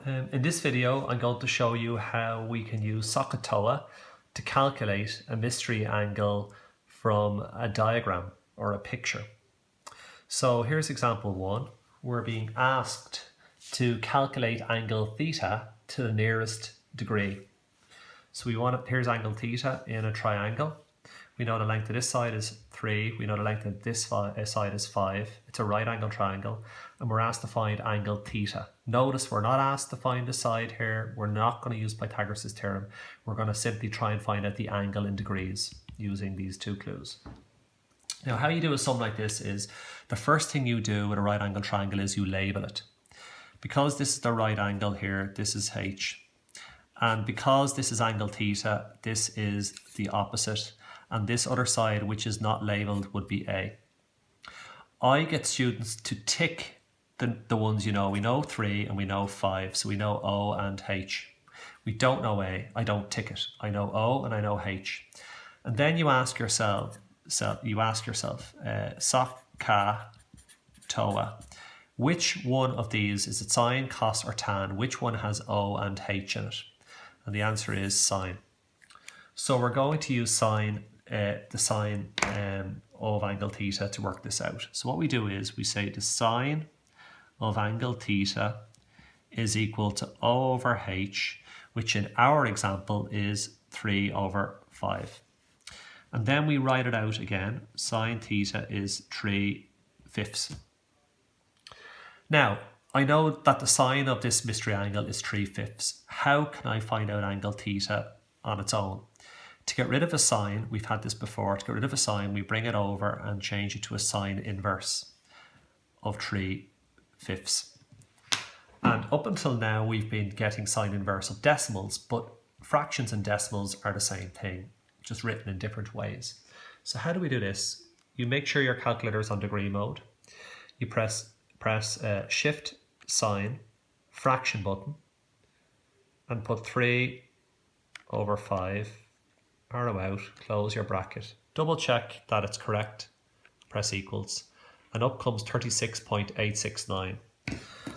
In this video, I'm going to show you how we can use SOHCAHTOA to calculate a mystery angle from a diagram or a picture. So here's example 1. We're being asked to calculate angle theta to the nearest degree. So here's angle theta in a triangle. We know the length of this side is 3, we know the length of this side is 5. It's a right angle triangle, and we're asked to find angle theta. Notice we're not asked to find the side here. We're not going to use Pythagoras' theorem. We're going to simply try and find out the angle in degrees using these two clues. Now, how you do a sum like this is, the first thing you do with a right angle triangle is you label it. Because this is the right angle here, this is H. And because this is angle theta, this is the opposite. And this other side, which is not labelled, would be A. I get students to tick the ones you know. We know 3 and we know 5, so we know O and H. We don't know A, I don't tick it. I know O and I know H. And then you ask yourself, SOHCAHTOA, which one of these, is it sine, cos or tan? Which one has O and H in it? And the answer is sine. So we're going to use the sine of angle theta to work this out. So what we do is we say the sine of angle theta is equal to O over H, which in our example is 3 over 5. And then we write it out again. Sine theta is 3/5. Now, I know that the sine of this mystery angle is 3/5. How can I find out angle theta on its own? To get rid of a sine, we've had this before, to get rid of a sine, we bring it over and change it to a sine inverse of 3/5. And up until now, we've been getting sine inverse of decimals, but fractions and decimals are the same thing, just written in different ways. So how do we do this? You make sure your calculator is on degree mode. You press Shift, Sine, Fraction button, and put 3 over 5. Arrow out, close your bracket, double check that it's correct, press equals, and up comes 36.869.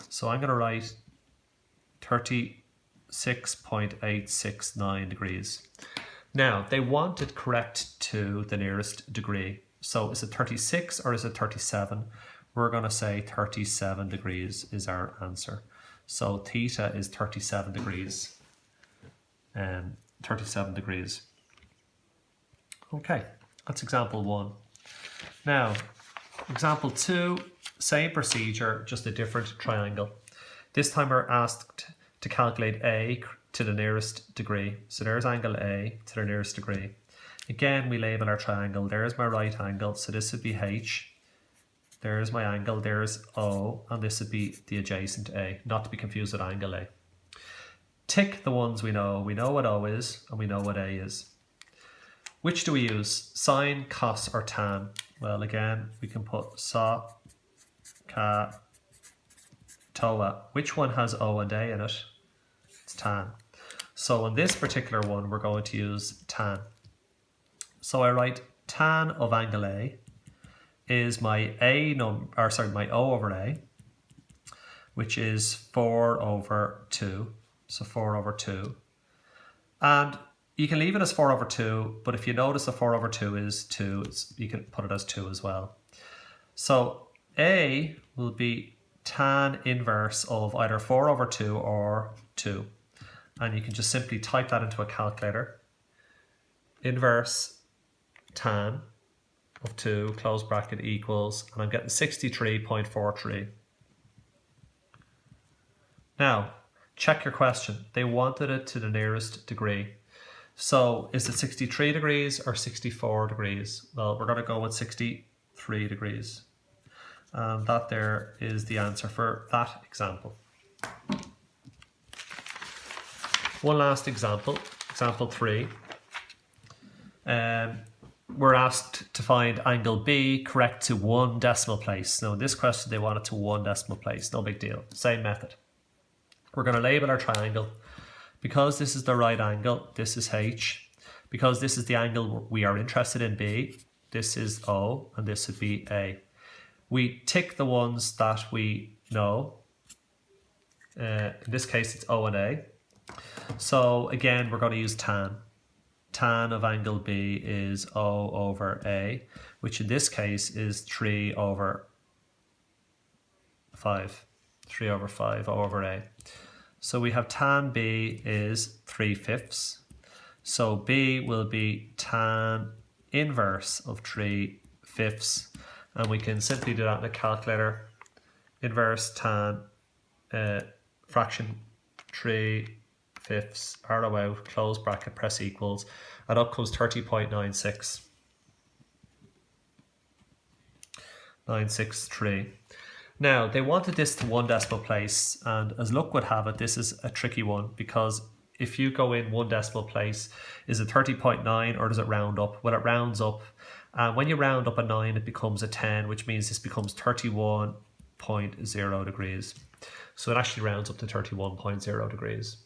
So I'm going to write 36.869 degrees. Now, they want it correct to the nearest degree. So is it 36 or is it 37? We're going to say 37 degrees is our answer. So theta is 37 degrees. 37 degrees. Okay, that's example 1. Now, example 2, same procedure, just a different triangle. This time we're asked to calculate A to the nearest degree. So there's angle A to the nearest degree. Again, we label our triangle. There's my right angle, so this would be H. There's my angle, there's O, and this would be the adjacent A, not to be confused with angle A. Tick the ones we know. We know what O is, and we know what A is. Which do we use? Sine, cos, or tan? Well, again, we can put SOHCAHTOA. Which one has O and A in it? It's tan. So in this particular one, we're going to use tan. So I write tan of angle A is my my O over A, which is 4 over 2. So 4 over 2. And you can leave it as 4 over 2, but if you notice the 4 over 2 is 2, you can put it as 2 as well. So A will be tan inverse of either 4 over 2 or 2. And you can just simply type that into a calculator. Inverse tan of 2, close bracket, equals, and I'm getting 63.43. Now, check your question. They wanted it to the nearest degree. So is it 63 degrees or 64 degrees? Well, we're going to go with 63 degrees. And that there is the answer for that example. One last example, example 3. We're asked to find angle B correct to 1 decimal place. Now in this question they want it to 1 decimal place, no big deal, same method. We're going to label our triangle. Because this is the right angle, this is H. Because this is the angle we are interested in, B, this is O, and this would be A. We tick the ones that we know. In this case, it's O and A. So again, we're going to use tan. Tan of angle B is O over A, which in this case is 3 over 5. 3 over 5, O over A. So we have tan B is 3/5. So B will be tan inverse of 3/5. And we can simply do that in a calculator. Inverse tan fraction 3/5, arrow out, close bracket, press equals, and up comes 30.96. 963. Now, they wanted this to 1 decimal place, and as luck would have it, this is a tricky one, because if you go in 1 decimal place, is it 30.9 or does it round up? Well, it rounds up, and when you round up a 9, it becomes a 10, which means this becomes 31.0 degrees. So it actually rounds up to 31.0 degrees.